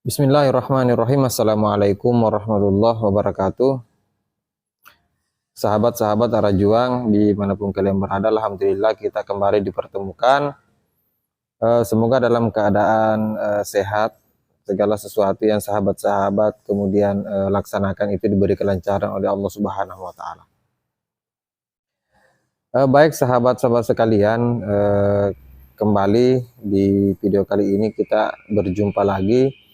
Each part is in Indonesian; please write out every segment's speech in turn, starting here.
Bismillahirrahmanirrahim. Assalamualaikum warahmatullahi wabarakatuh. Sahabat-sahabat arah juang dimanapun kalian berada, alhamdulillah kita kembali dipertemukan. Semoga dalam keadaan sehat, segala sesuatu yang sahabat-sahabat kemudian laksanakan itu diberi kelancaran oleh Allah Subhanahu wa Ta'ala. Baik sahabat-sahabat sekalian, kembali di video kali ini kita berjumpa lagi.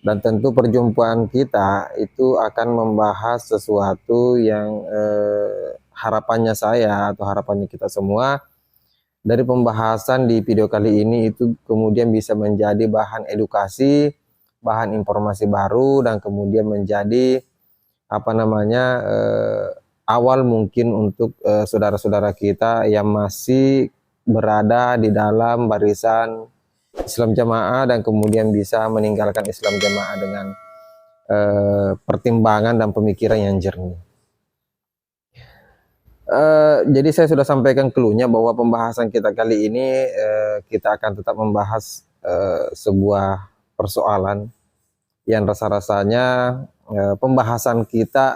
Dan tentu perjumpaan kita itu akan membahas sesuatu yang harapannya saya atau harapannya kita semua dari pembahasan di video kali ini itu kemudian bisa menjadi bahan edukasi, bahan informasi baru, dan kemudian menjadi awal mungkin untuk saudara-saudara kita yang masih berada di dalam barisan Islam Jamaah dan kemudian bisa meninggalkan Islam Jamaah dengan pertimbangan dan pemikiran yang jernih. Jadi saya sudah sampaikan clue-nya bahwa pembahasan kita kali ini kita akan tetap membahas sebuah persoalan yang rasa-rasanya pembahasan kita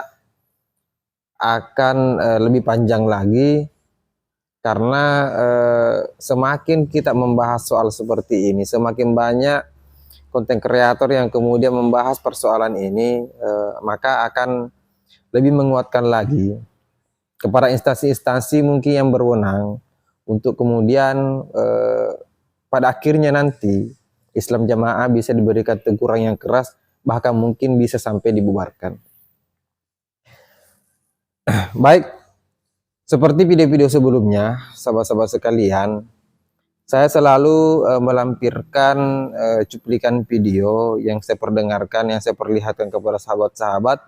akan lebih panjang lagi. Karena semakin kita membahas soal seperti ini, semakin banyak konten kreator yang kemudian membahas persoalan ini, maka akan lebih menguatkan lagi kepada instansi-instansi mungkin yang berwenang untuk kemudian pada akhirnya nanti Islam Jamaah bisa diberikan teguran yang keras, bahkan mungkin bisa sampai dibubarkan. Baik. Seperti video-video sebelumnya, sahabat-sahabat sekalian, saya selalu melampirkan cuplikan video yang saya perdengarkan, yang saya perlihatkan kepada sahabat-sahabat,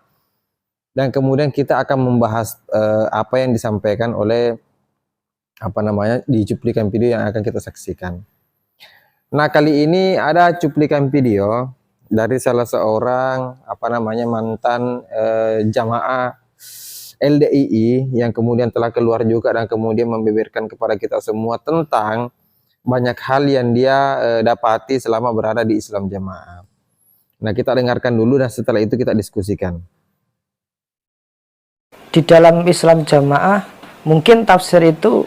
dan kemudian kita akan membahas apa yang disampaikan oleh di cuplikan video yang akan kita saksikan. Nah, kali ini ada cuplikan video dari salah seorang mantan jamaah LDII yang kemudian telah keluar juga dan kemudian membeberkan kepada kita semua tentang banyak hal yang dia dapati selama berada di Islam Jamaah. Nah, kita dengarkan dulu dan setelah itu kita diskusikan. Di dalam Islam Jamaah mungkin tafsir itu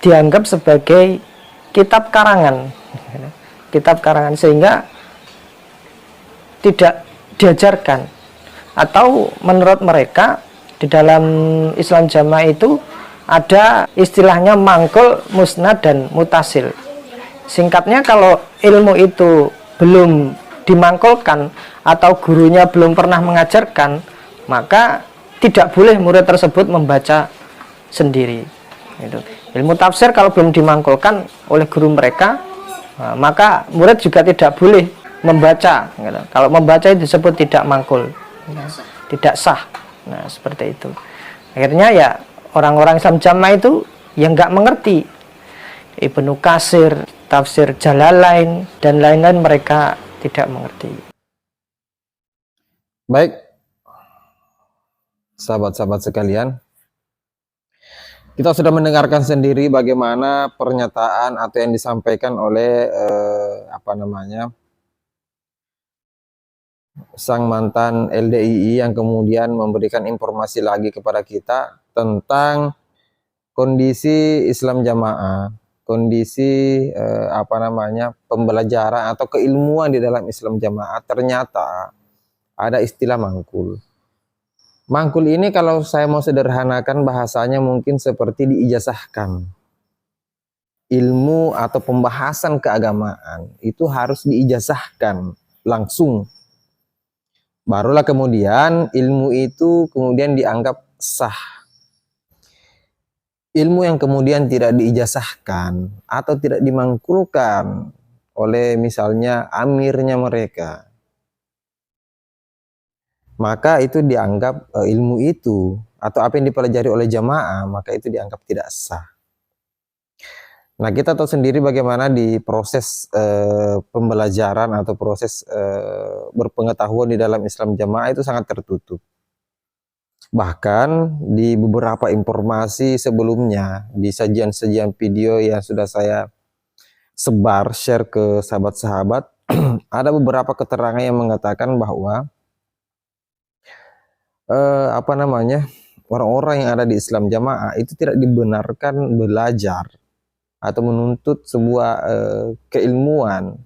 dianggap sebagai kitab karangan, sehingga tidak diajarkan, atau menurut mereka di dalam Islam Jamaah itu ada istilahnya mangkul, musnad, dan mutasil. Singkatnya, kalau ilmu itu belum dimangkulkan atau gurunya belum pernah mengajarkan, maka tidak boleh murid tersebut membaca sendiri. Ilmu tafsir kalau belum dimangkulkan oleh guru mereka, maka murid juga tidak boleh membaca. Kalau membaca itu disebut tidak mangkul, tidak sah. Nah, seperti itu. Akhirnya ya orang-orang Islam Jamaah itu yang nggak mengerti Ibnu Katsir, tafsir Jalalain, dan lain-lain, mereka tidak mengerti. Baik, sahabat-sahabat sekalian, kita sudah mendengarkan sendiri bagaimana pernyataan atau yang disampaikan oleh sang mantan LDII yang kemudian memberikan informasi lagi kepada kita tentang kondisi Islam Jamaah, kondisi pembelajaran atau keilmuan di dalam Islam Jamaah. Ternyata ada istilah mangkul. Mangkul ini kalau saya mau sederhanakan bahasanya mungkin seperti diijazahkan. Ilmu atau pembahasan keagamaan itu harus diijazahkan langsung. Barulah kemudian ilmu itu kemudian dianggap sah. Ilmu yang kemudian tidak diijazahkan atau tidak dimangkulkan oleh misalnya amirnya mereka, maka itu dianggap ilmu itu atau apa yang dipelajari oleh jamaah, maka itu dianggap tidak sah. Nah, kita tahu sendiri bagaimana di proses pembelajaran atau proses berpengetahuan di dalam Islam Jamaah itu sangat tertutup. Bahkan di beberapa informasi sebelumnya, di sajian-sajian video yang sudah saya share ke sahabat-sahabat, ada beberapa keterangan yang mengatakan bahwa orang-orang yang ada di Islam Jamaah itu tidak dibenarkan belajar atau menuntut sebuah keilmuan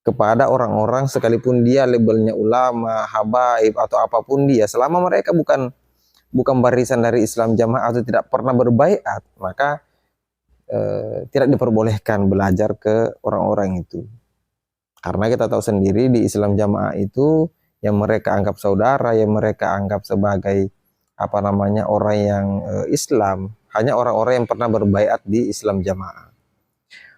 kepada orang-orang sekalipun dia labelnya ulama, habaib atau apapun dia, selama mereka bukan barisan dari Islam Jamaah atau tidak pernah berbaiat, maka tidak diperbolehkan belajar ke orang-orang itu. Karena kita tahu sendiri di Islam Jamaah itu yang mereka anggap saudara, yang mereka anggap sebagai orang yang Islam, hanya orang-orang yang pernah berbaiat di Islam Jamaah.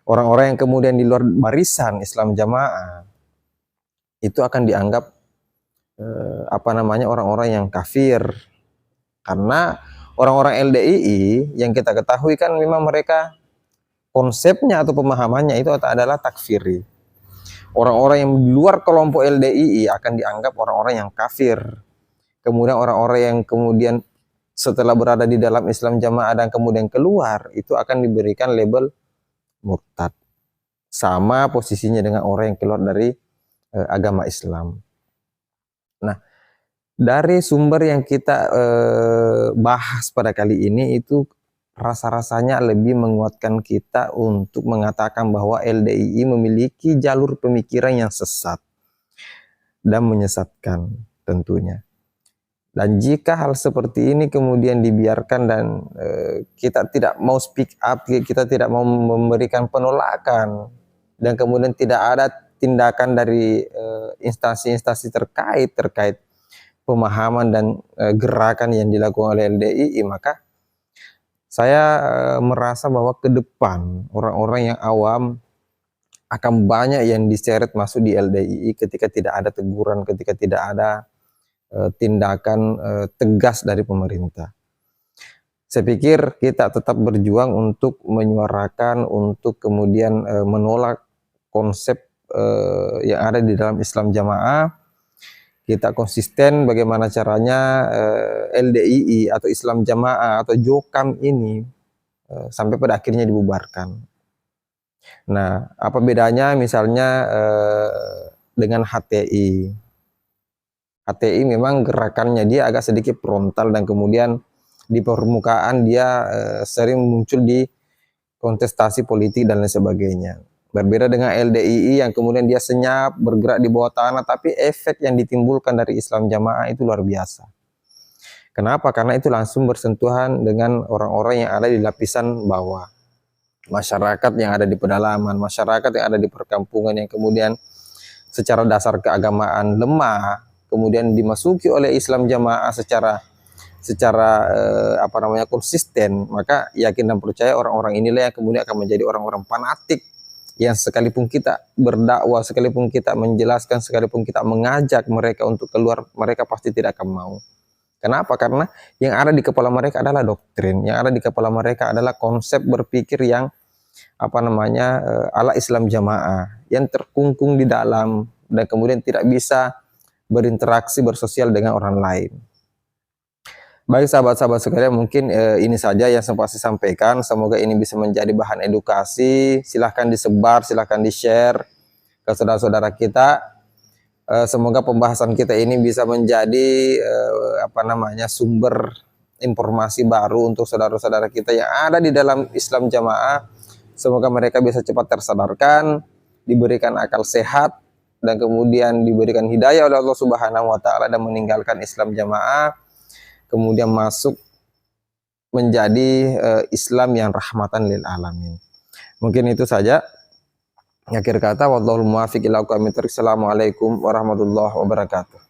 Orang-orang yang kemudian di luar barisan Islam Jamaah itu akan dianggap orang-orang yang kafir. Karena orang-orang LDII yang kita ketahui kan memang mereka konsepnya atau pemahamannya itu adalah takfiri. Orang-orang yang di luar kelompok LDII akan dianggap orang-orang yang kafir. Kemudian orang-orang yang kemudian setelah berada di dalam Islam Jamaah dan kemudian keluar, itu akan diberikan label murtad. Sama posisinya dengan orang yang keluar dari agama Islam. Nah, dari sumber yang kita bahas pada kali ini itu rasa-rasanya lebih menguatkan kita untuk mengatakan bahwa LDII memiliki jalur pemikiran yang sesat dan menyesatkan tentunya. Dan jika hal seperti ini kemudian dibiarkan dan kita tidak mau speak up, kita tidak mau memberikan penolakan, dan kemudian tidak ada tindakan dari instansi-instansi terkait pemahaman dan gerakan yang dilakukan oleh LDII, maka saya merasa bahwa ke depan orang-orang yang awam akan banyak yang diseret masuk di LDII ketika tidak ada teguran, ketika tidak ada tindakan tegas dari pemerintah. Saya pikir kita tetap berjuang untuk menyuarakan, untuk kemudian menolak konsep yang ada di dalam Islam Jamaah. Kita konsisten bagaimana caranya LDII atau Islam Jamaah atau JOKAM ini sampai pada akhirnya dibubarkan. Nah, apa bedanya misalnya dengan HTI? HTI memang gerakannya dia agak sedikit frontal dan kemudian di permukaan dia sering muncul di kontestasi politik dan lain sebagainya. Berbeda dengan LDII yang kemudian dia senyap, bergerak di bawah tanah, tapi efek yang ditimbulkan dari Islam Jamaah itu luar biasa. Kenapa? Karena itu langsung bersentuhan dengan orang-orang yang ada di lapisan bawah. Masyarakat yang ada di pedalaman, masyarakat yang ada di perkampungan yang kemudian secara dasar keagamaan lemah, kemudian dimasuki oleh Islam Jamaah secara konsisten, maka yakin dan percaya orang-orang inilah yang kemudian akan menjadi orang-orang fanatik yang sekalipun kita berdakwah, sekalipun kita menjelaskan, sekalipun kita mengajak mereka untuk keluar, mereka pasti tidak akan mau. Kenapa? Karena yang ada di kepala mereka adalah doktrin, yang ada di kepala mereka adalah konsep berpikir yang ala Islam Jamaah, yang terkungkung di dalam dan kemudian tidak bisa berinteraksi, bersosial dengan orang lain. Baik sahabat-sahabat sekalian, mungkin ini saja yang sempat saya sampaikan. Semoga ini bisa menjadi bahan edukasi. Silahkan disebar, silahkan di-share ke saudara-saudara kita. Semoga pembahasan kita ini bisa menjadi sumber informasi baru untuk saudara-saudara kita yang ada di dalam Islam Jamaah. Semoga mereka bisa cepat tersadarkan, diberikan akal sehat, dan kemudian diberikan hidayah oleh Allah Subhanahu wa Ta'ala dan meninggalkan Islam Jamaah, kemudian masuk menjadi Islam yang rahmatan lil alamin. Mungkin itu saja. Akhir kata, wallahul muwaffiq ila aqwamit thoriq. Assalamualaikum warahmatullahi wabarakatuh.